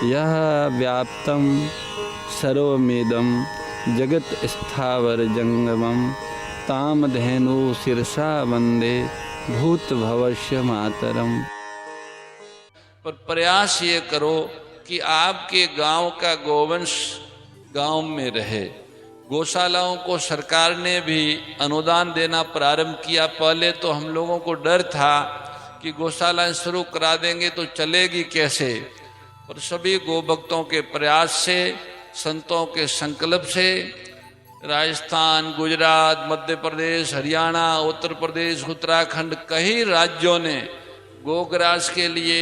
यह व्याप्तं सर्वमिदं जगत् स्थावर जंगमं तामधेनु शिरसा वंदे भूत भवस्य मातरम। पर प्रयास ये करो कि आपके गांव का गोवंश गांव में रहे। गौशालाओं को सरकार ने भी अनुदान देना प्रारंभ किया। पहले तो हम लोगों को डर था कि गौशालाएं शुरू करा देंगे तो चलेगी कैसे, और सभी गोभक्तों के प्रयास से, संतों के संकल्प से राजस्थान, गुजरात, मध्य प्रदेश, हरियाणा, उत्तर प्रदेश, उत्तराखंड कई राज्यों ने गोग्रास के लिए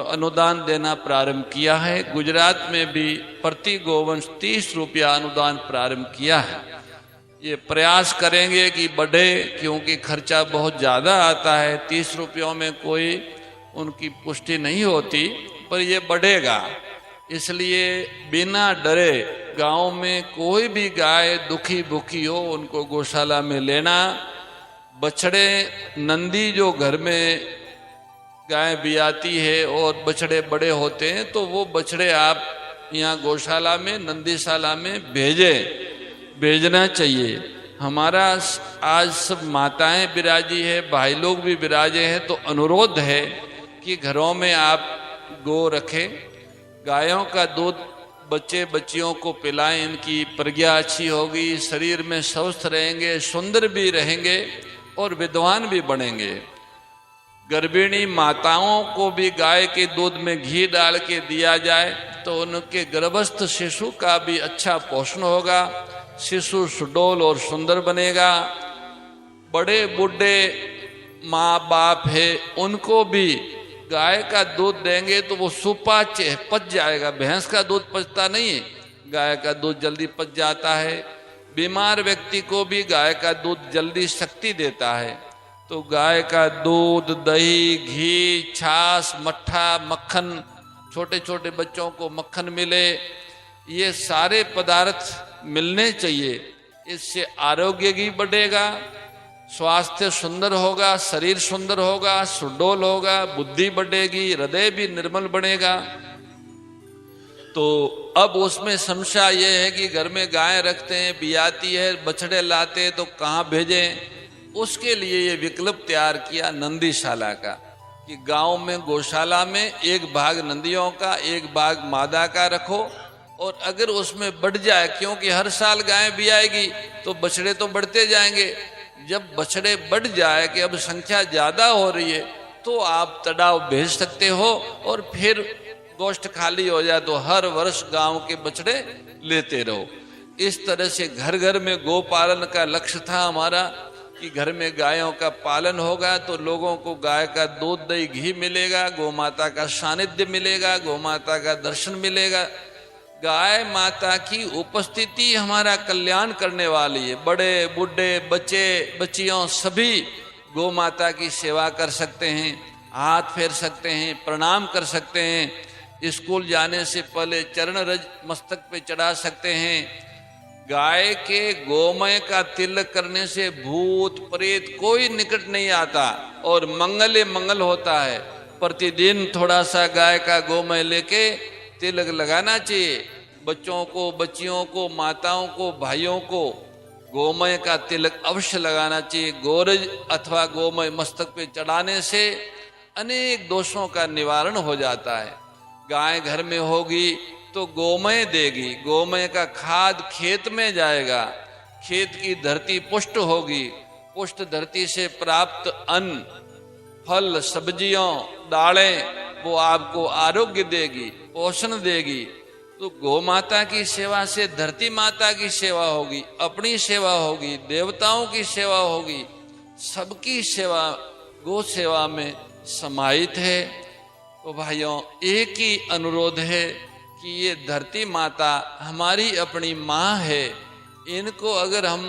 अनुदान देना प्रारंभ किया है। गुजरात में भी प्रति गोवंश 30 रुपया अनुदान प्रारंभ किया है। ये प्रयास करेंगे कि बढ़े, क्योंकि खर्चा बहुत ज़्यादा आता है। 30 रुपयों में कोई उनकी पुष्टि नहीं होती, पर ये बढ़ेगा। इसलिए बिना डरे गांव में कोई भी गाय दुखी भूखी हो उनको गौशाला में लेना। बछड़े नंदी जो घर में गाय बियाती है और बछड़े बड़े होते हैं, तो वो बछड़े आप यहाँ गौशाला में, नंदीशाला में भेजना चाहिए। हमारा आज सब माताएं बिराजी है, भाई लोग भी बिराजे हैं, तो अनुरोध है कि घरों में आप गौ रखें। गायों का दूध बच्चे बच्चियों को पिलाएं, इनकी प्रज्ञा अच्छी होगी, शरीर में स्वस्थ रहेंगे, सुंदर भी रहेंगे और विद्वान भी बनेंगे। गर्भिणी माताओं को भी गाय के दूध में घी डाल के दिया जाए तो उनके गर्भस्थ शिशु का भी अच्छा पोषण होगा, शिशु सुडौल और सुंदर बनेगा। बड़े बूढ़े माँ बाप है, उनको भी गाय का दूध देंगे तो वो सुपाच्य है, पच जाएगा। भैंस का दूध पचता नहीं है, गाय का दूध जल्दी पच जाता है। बीमार व्यक्ति को भी गाय का दूध जल्दी शक्ति देता है। तो गाय का दूध, दही, घी, छाछ, मट्ठा, मक्खन, छोटे छोटे बच्चों को मक्खन मिले, ये सारे पदार्थ मिलने चाहिए। इससे आरोग्य भी बढ़ेगा, स्वास्थ्य सुंदर होगा, शरीर सुंदर होगा, सुडौल होगा, बुद्धि बढ़ेगी, हृदय भी निर्मल बनेगा। तो अब उसमें समस्या ये है कि घर में गाय रखते हैं, बियाती है, बछड़े लाते हैं, तो कहाँ भेजें। उसके लिए ये विकल्प तैयार किया नंदीशाला का, कि गांव में गौशाला में एक भाग नंदियों का, एक भाग मादा का रखो। और अगर उसमें बढ़ जाए, क्योंकि हर साल गाय भी आएगी तो बछड़े तो बढ़ते जाएंगे, जब बछड़े बढ़ जाए कि अब संख्या ज्यादा हो रही है, तो आप तड़ाव भेज सकते हो और फिर गोष्ठ खाली हो जाए तो हर वर्ष गांव के बछड़े लेते रहो। इस तरह से घर घर में गौ पालन का लक्ष्य था हमारा, कि घर में गायों का पालन होगा तो लोगों को गाय का दूध, दही, घी मिलेगा, गौ माता का सानिध्य मिलेगा, गौ माता का दर्शन मिलेगा। गाय माता की उपस्थिति हमारा कल्याण करने वाली है। बड़े बूढ़े, बच्चे बच्चियों सभी गौ माता की सेवा कर सकते हैं, हाथ फेर सकते हैं, प्रणाम कर सकते हैं। स्कूल जाने से पहले चरण रज मस्तक पे चढ़ा सकते हैं। गाय के गोमय का तिलक करने से भूत प्रेत कोई निकट नहीं आता और मंगल मंगल होता है। प्रतिदिन थोड़ा सा गाय का गोमय लेके तिलक लगाना चाहिए। बच्चों को, बच्चियों को, माताओं को, भाइयों को गोमय का तिलक अवश्य लगाना चाहिए। गोरज अथवा गोमय मस्तक पे चढ़ाने से अनेक दोषों का निवारण हो जाता है। गाय घर में होगी तो गोमय देगी, गोमय का खाद खेत में जाएगा, खेत की धरती पुष्ट होगी, पुष्ट धरती से प्राप्त अन्न, फल, सब्जियों, दालें वो आपको आरोग्य देगी, पोषण देगी। तो गौ माता की सेवा से धरती माता की सेवा होगी, अपनी सेवा होगी, देवताओं की सेवा होगी, सबकी सेवा गौ सेवा में समाहित है। तो भाइयों, एक ही अनुरोध है कि ये धरती माता हमारी अपनी माँ है। इनको अगर हम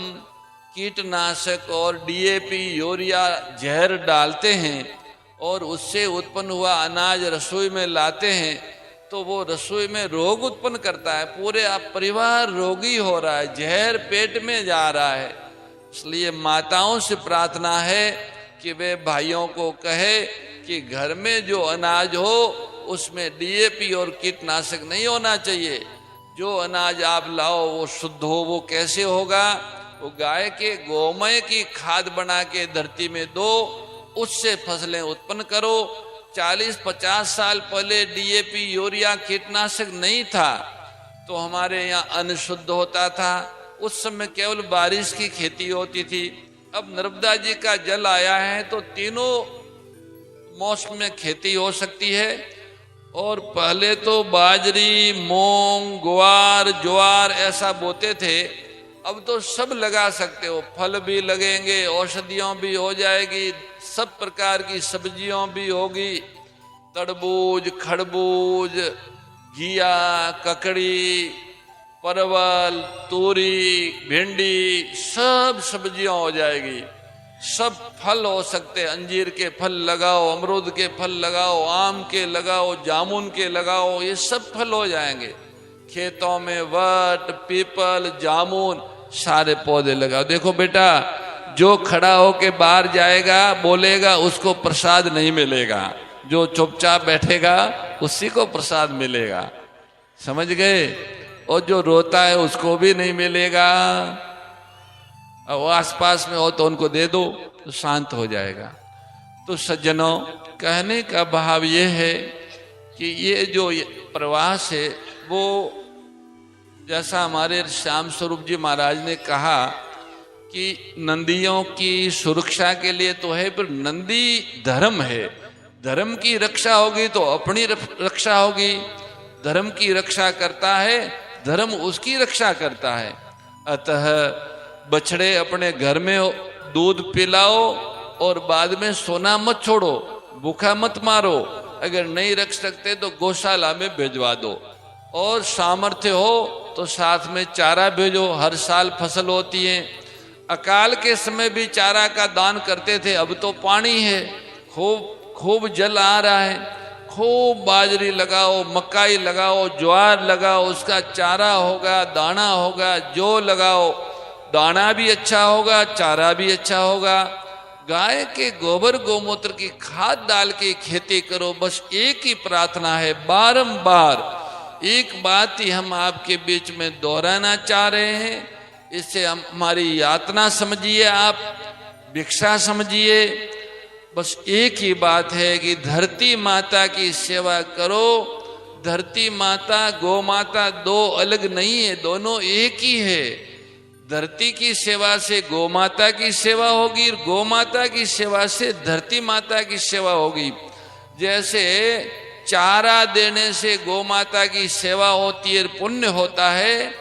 कीटनाशक और डीएपी, यूरिया, जहर डालते हैं और उससे उत्पन्न हुआ अनाज रसोई में लाते हैं तो वो रसोई में रोग उत्पन्न करता है। पूरे परिवार रोगी हो रहा है, जहर पेट में जा रहा है। इसलिए माताओं से प्रार्थना है कि वे भाइयों को कहे कि घर में जो अनाज हो उसमें डीएपी और कीटनाशक नहीं होना चाहिए। जो अनाज आप लाओ वो शुद्ध हो। वो कैसे होगा? वो गाय के गोमय की खाद बना के धरती में दो, उससे फसलें उत्पन्न करो। 40-50 साल पहले डीएपी, यूरिया, कीटनाशक नहीं था तो हमारे यहाँ अन्न शुद्ध होता था। उस समय केवल बारिश की खेती होती थी। अब नर्मदा जी का जल आया है तो तीनों मौसम में खेती हो सकती है। और पहले तो बाजरी, मूंग, ग्वार, ज्वार ऐसा बोते थे, अब तो सब लगा सकते हो। फल भी लगेंगे, औषधियों भी हो जाएगी, सब प्रकार की सब्जियों भी होगी। तरबूज, खरबूज, घिया, ककड़ी, परवल, तूरी, भिंडी, सब सब्जियां हो जाएगी। सब फल हो सकते हैं। अंजीर के फल लगाओ, अमरूद के फल लगाओ, आम के लगाओ, जामुन के लगाओ, ये सब फल हो जाएंगे। खेतों में वट, पीपल, जामुन, सारे पौधे लगाओ। देखो बेटा, जो खड़ा होके बाहर जाएगा बोलेगा उसको प्रसाद नहीं मिलेगा, जो चुपचाप बैठेगा उसी को प्रसाद मिलेगा। समझ गए? और जो रोता है उसको भी नहीं मिलेगा। वो आसपास में हो तो उनको दे दो तो शांत हो जाएगा। तो सज्जनों, कहने का भाव ये है कि ये जो प्रवास है वो जैसा हमारे श्याम स्वरूप जी महाराज ने कहा कि नंदियों की सुरक्षा के लिए तो है, पर नंदी धर्म है। धर्म की रक्षा होगी तो अपनी रक्षा होगी। धर्म की रक्षा करता है, धर्म उसकी रक्षा करता है। अतः बछड़े अपने घर में दूध पिलाओ और बाद में सोना मत छोड़ो, भूखा मत मारो। अगर नहीं रख सकते तो गौशाला में भिजवा दो। और सामर्थ्य हो तो साथ में चारा भेजो, हर साल फसल होती है। अकाल के समय भी चारा का दान करते थे, अब तो पानी है, खूब जल आ रहा है। खूब बाजरी लगाओ, मकाई लगाओ, ज्वार लगाओ, उसका चारा होगा, दाना होगा। जो लगाओ दाना भी अच्छा होगा, चारा भी अच्छा होगा। गाय के गोबर गोमूत्र की खाद डाल के खेती करो। बस एक ही प्रार्थना है, बारंबार एक बात ही हम आपके बीच में दोहराना चाह रहे हैं। इससे हमारी यातना समझिए, आप भिक्षा समझिए। बस एक ही बात है कि धरती माता की सेवा करो। धरती माता, गौ माता दो अलग नहीं है, दोनों एक ही है। धरती की सेवा से गौ माता की सेवा होगी, गौ माता की सेवा से धरती माता की सेवा होगी। जैसे चारा देने से गौ माता की सेवा होती है, पुण्य होता है,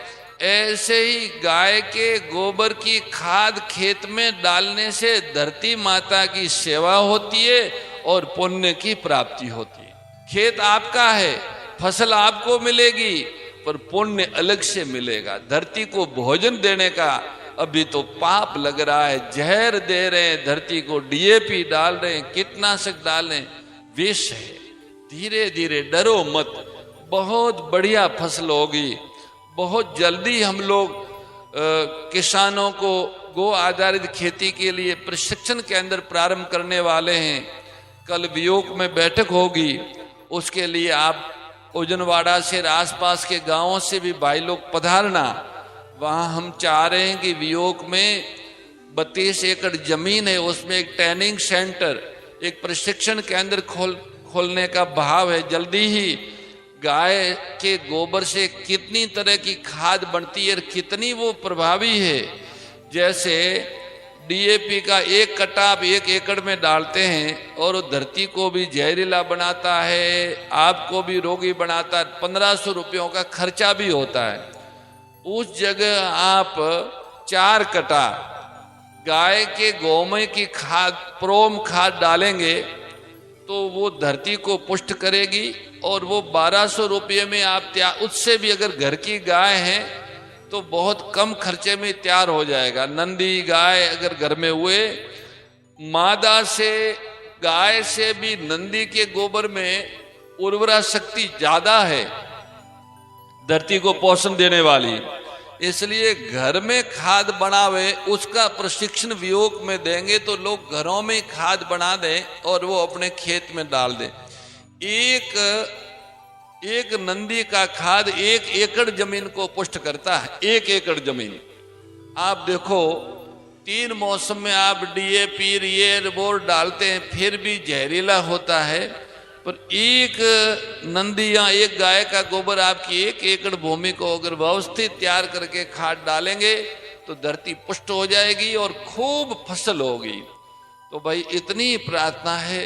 ऐसे ही गाय के गोबर की खाद खेत में डालने से धरती माता की सेवा होती है और पुण्य की प्राप्ति होती है। खेत आपका है, फसल आपको मिलेगी, पर पुण्य अलग से मिलेगा। धरती को भोजन देने का अभी तो पाप लग रहा है। जहर दे रहे हैं, धरती को डीएपी डाल रहे हैं, कीटनाशक डाल रहे हैं, विष है। धीरे धीरे, डरो मत, बहुत बढ़िया फसल होगी। बहुत जल्दी हम लोग किसानों को गो आधारित खेती के लिए प्रशिक्षण केंद्र प्रारंभ करने वाले हैं। कल वियोग में बैठक होगी, उसके लिए आप ओजनवाड़ा से आसपास के गांवों से भी भाई लोग पधारना। वहां हम चाह रहे हैं कि वियोग में 32 एकड़ जमीन है, उसमें एक ट्रेनिंग सेंटर, एक प्रशिक्षण केंद्र खोलने का भाव है। जल्दी ही गाय के गोबर से कितनी तरह की खाद बनती है और कितनी वो प्रभावी है। जैसे डीएपी का 1 कट्टा आप 1 एकड़ में डालते हैं और धरती को भी जहरीला बनाता है, आपको भी रोगी बनाता है, 1500 रुपयों का खर्चा भी होता है। उस जगह आप 4 कट्टा गाय के गोमय की खाद, प्रोम खाद डालेंगे तो वो धरती को पुष्ट करेगी और वो 1200 रुपये में आप उससे भी अगर घर की गाय है तो बहुत कम खर्चे में तैयार हो जाएगा। नंदी गाय अगर घर में हुए, मादा से गाय से भी नंदी के गोबर में उर्वरा शक्ति ज्यादा है, धरती को पोषण देने वाली। इसलिए घर में खाद बनावे उसका प्रशिक्षण वियोग में देंगे तो लोग घरों में खाद बना दें और वो अपने खेत में डाल दें। एक नंदी का खाद 1 एकड़ जमीन को पुष्ट करता है। 1 एकड़ जमीन आप देखो, 3 मौसम में आप डीएपी ये बोर डालते हैं फिर भी जहरीला होता है, पर एक नंदी या एक गाय का गोबर आपकी 1 एकड़ भूमि को अगर व्यवस्थित तैयार करके खाद डालेंगे तो धरती पुष्ट हो जाएगी और खूब फसल होगी। तो भाई इतनी प्रार्थना है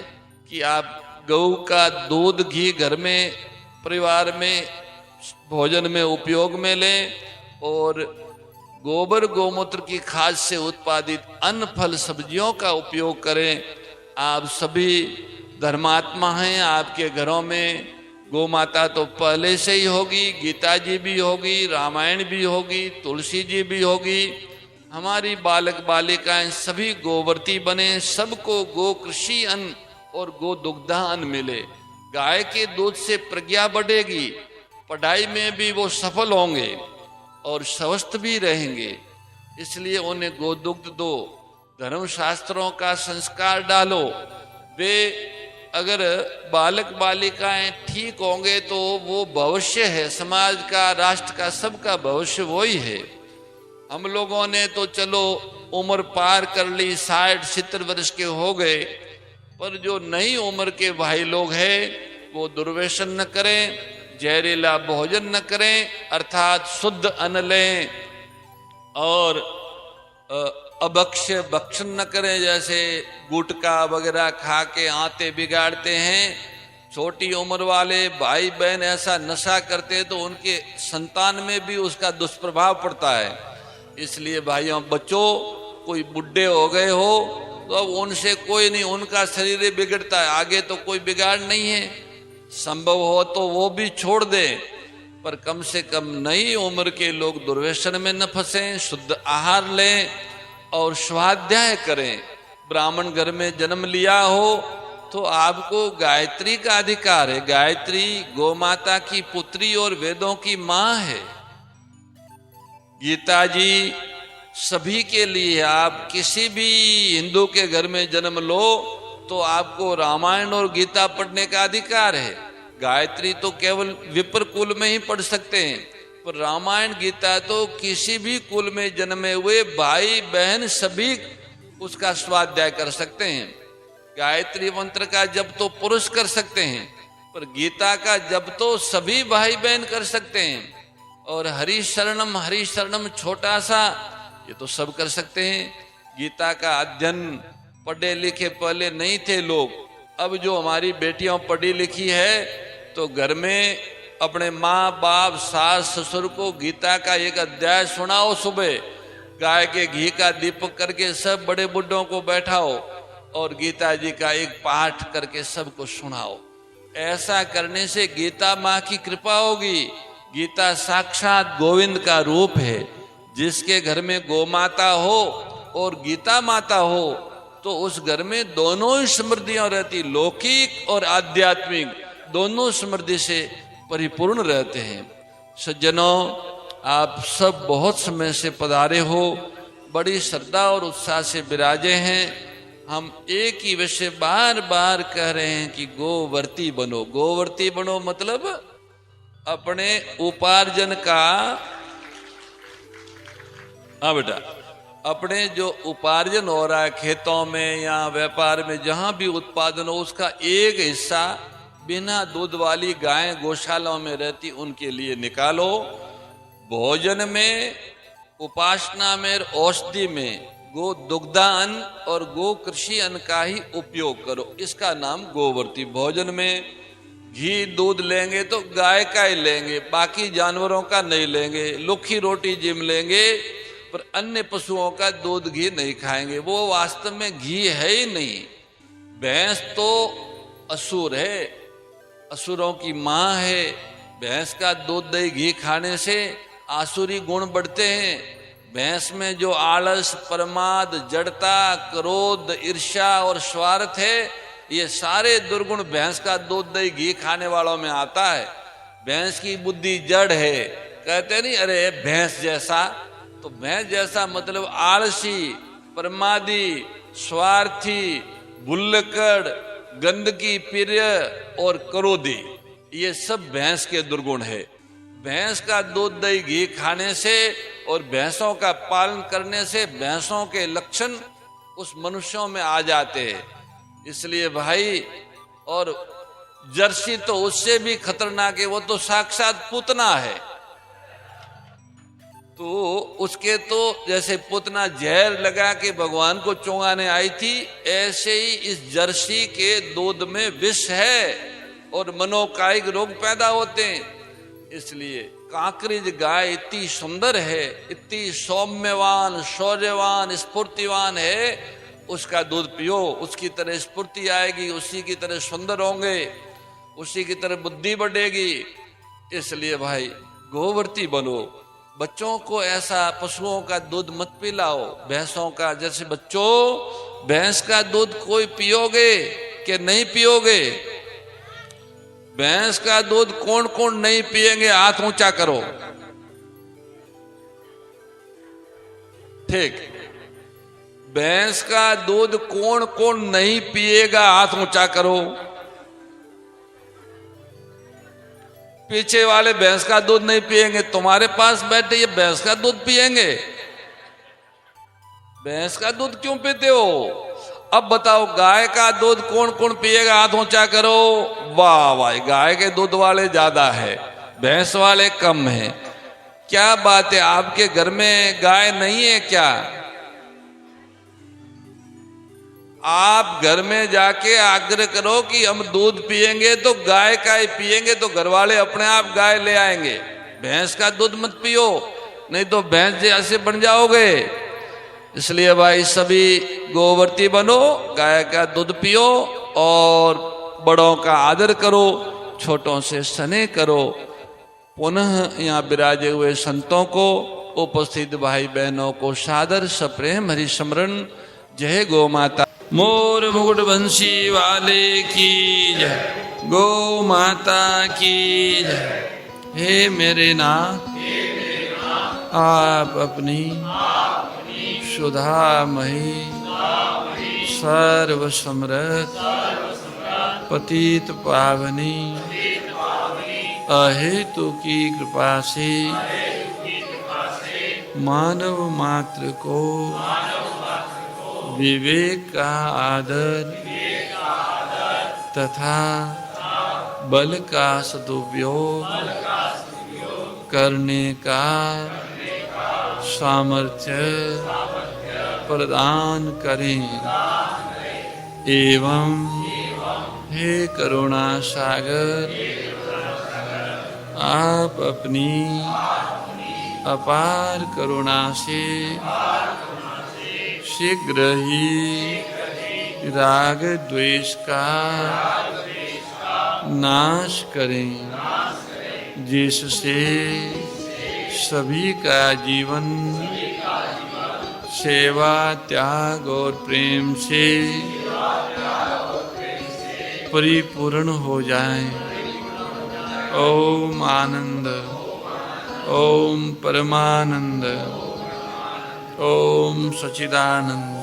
कि आप गऊ का दूध घी घर में परिवार में भोजन में उपयोग में लें और गोबर गोमूत्र की खाद से उत्पादित अन्न फल सब्जियों का उपयोग करें। आप सभी धर्मात्मा हैं, आपके घरों में गौ माता तो पहले से ही होगी, गीता जी भी होगी, रामायण भी होगी, तुलसी जी भी होगी। हमारी बालक बालिकाएं सभी गोवर्ती बने, सबको गो कृषि अन्न और गो दुग्धा अन्न मिले। गाय के दूध से प्रज्ञा बढ़ेगी, पढ़ाई में भी वो सफल होंगे और स्वस्थ भी रहेंगे। इसलिए उन्हें गोदुग्ध दो, धर्म शास्त्रों का संस्कार डालो। वे अगर बालक बालिकाएं ठीक होंगे तो वो भविष्य है समाज का, राष्ट्र का, सबका भविष्य वही है। हम लोगों ने तो चलो उम्र पार कर ली, 60-70 वर्ष के हो गए, पर जो नई उम्र के भाई लोग हैं वो दुर्व्यसन न करें, जहरीला भोजन न करें, अर्थात शुद्ध अन्न लें और अभक्ष्य भक्षण न करें। जैसे गुटखा वगैरह खा के आते बिगाड़ते हैं, छोटी उम्र वाले भाई बहन ऐसा नशा करते हैं तो उनके संतान में भी उसका दुष्प्रभाव पड़ता है। इसलिए भाइयों बच्चों, कोई बुढ़े हो गए हो तो अब उनसे कोई नहीं, उनका शरीर बिगड़ता है, आगे तो कोई बिगाड़ नहीं है। संभव हो तो वो भी छोड़ दें, पर कम से कम नई उम्र के लोग दुर्व्यसन में न फंसें, शुद्ध आहार लें और स्वाध्याय करें। ब्राह्मण घर में जन्म लिया हो तो आपको गायत्री का अधिकार है। गायत्री गौ माता की पुत्री और वेदों की मां है। गीता जी सभी के लिए, आप किसी भी हिंदू के घर में जन्म लो तो आपको रामायण और गीता पढ़ने का अधिकार है। गायत्री तो केवल विप्र कुल में ही पढ़ सकते हैं, पर रामायण गीता तो किसी भी कुल में जन्मे हुए भाई बहन सभी उसका स्वाध्याय कर सकते हैं। गायत्री मंत्र का जप तो पुरुष कर सकते हैं, पर गीता का जप तो सभी भाई बहन कर सकते हैं। और हरि शरणम छोटा सा, ये तो सब कर सकते हैं। गीता का अध्ययन पढ़े लिखे पहले नहीं थे लोग, अब जो हमारी बेटियां पढ़ी लिखी है तो घर में अपने माँ बाप सास ससुर को गीता का एक अध्याय सुनाओ। सुबह गाय के घी का दीपक करके सब बड़े बुड्ढों को बैठाओ और गीता जी का एक पाठ करके सबको सुनाओ। ऐसा करने से गीता माँ की कृपा होगी। गीता साक्षात गोविंद का रूप है। जिसके घर में गौ माता हो और गीता माता हो तो उस घर में दोनों ही समृद्धियां रहती, लौकिक और आध्यात्मिक, दोनों समृद्धि से परिपूर्ण रहते हैं। सज्जनों, आप सब बहुत समय से पधारे हो, बड़ी श्रद्धा और उत्साह से विराजे हैं। हम एक ही विषय बार बार कह रहे हैं कि गोवर्ती बनो। गोवर्ती बनो मतलब अपने उपार्जन का, हाँ बेटा, अपने जो उपार्जन हो रहा है खेतों में या व्यापार में, जहां भी उत्पादन हो उसका एक हिस्सा बिना दूध वाली गाय गौशालाओं में रहती उनके लिए निकालो। भोजन में, उपासना में, औषधि में गो दुग्धान और गो कृषि अन्न का ही उपयोग करो। इसका नाम गोवर्ती। भोजन में घी दूध लेंगे तो गाय का ही लेंगे, बाकी जानवरों का नहीं लेंगे। लुखी रोटी जिम लेंगे पर अन्य पशुओं का दूध घी नहीं खाएंगे, वो वास्तव में घी है ही नहीं। भैंस तो असुर है, असुरों की मां है। भैंस का दूध दही घी खाने से आसुरी गुण बढ़ते हैं। भैंस में जो आलस, प्रमाद, जड़ता, क्रोध, ईर्ष्या और स्वार्थ है, ये सारे दुर्गुण भैंस का दूध दही घी खाने वालों में आता है। भैंस की बुद्धि जड़ है, कहते नहीं अरे भैंस जैसा, तो भैंस जैसा मतलब आलसी, प्रमादी, स्वार्थी, भुल्लकड़, गंदगी प्रिय और क्रोधी, ये सब भैंस के दुर्गुण है। भैंस का दूध दही घी खाने से और भैंसों का पालन करने से भैंसों के लक्षण उस मनुष्यों में आ जाते हैं। इसलिए भाई, और जर्सी तो उससे भी खतरनाक है, वो तो साक्षात पूतना है। तो उसके तो जैसे पूतना जहर लगा के भगवान को चुंगाने आई थी, ऐसे ही इस जर्सी के दूध में विष है और मनोकायिक रोग पैदा होते हैं। इसलिए कांकरेज गाय इतनी सुंदर है, इतनी सौम्यवान, शौर्यवान, स्फूर्तिवान है, उसका दूध पियो, उसकी तरह स्फूर्ति आएगी, उसी की तरह सुंदर होंगे, उसी की तरह बुद्धि बढ़ेगी। इसलिए भाई गोवर्ती बनो। बच्चों को ऐसा पशुओं का दूध मत पिलाओ, भैंसों का। जैसे बच्चों, भैंस का दूध कोई पियोगे कि नहीं पियोगे? भैंस का दूध कौन कौन नहीं पिएंगे? हाथ ऊंचा करो। ठीक, भैंस का दूध कौन कौन नहीं पिएगा? हाथ ऊंचा करो। पीछे वाले भैंस का दूध नहीं पिएंगे, तुम्हारे पास बैठे ये भैंस का दूध पिएंगे? भैंस का दूध क्यों पीते हो? अब बताओ, गाय का दूध कौन कौन पिएगा? हाथ ऊंचा करो। वाह वाह, गाय के दूध वाले ज्यादा है, भैंस वाले कम है। क्या बात है, आपके घर में गाय नहीं है क्या? आप घर में जाके आग्रह करो कि हम दूध पिएंगे तो गाय का ही पिएंगे, तो घर वाले अपने आप गाय ले आएंगे। भैंस का दूध मत पियो, नहीं तो भैंस जैसे बन जाओगे। इसलिए भाई सभी गोवर्ती बनो, गाय का दूध पियो और बड़ों का आदर करो, छोटों से स्नेह करो। पुनः यहाँ विराजे हुए संतों को, उपस्थित भाई बहनों को सादर सप्रेम हरि स्मरण। जय गौ माता। मोर मुकुट बंसी वाले की जय, गौ माता की जय। हे मेरे नाथ, आप अपनी सुधामयी सर्व समृद्ध पतित पावनी अहेतु की कृपा से मानव मात्र को विवेक का आदर तथा बल का सदुपयोग करने का सामर्थ्य प्रदान करें। एवं हे करुणा सागर, आप अपनी अपार करुणा से शीघ्र ही राग द्वेष का नाश करें, जिससे सभी का जीवन सेवा, त्याग और प्रेम से परिपूर्ण हो जाए। ओम आनंद, ओम परमानंद, ओम सच्चिदानंद।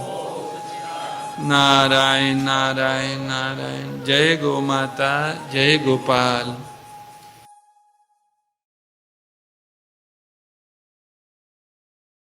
नारायण नारायण नारायण। जय गौ माता, जय गोपाल।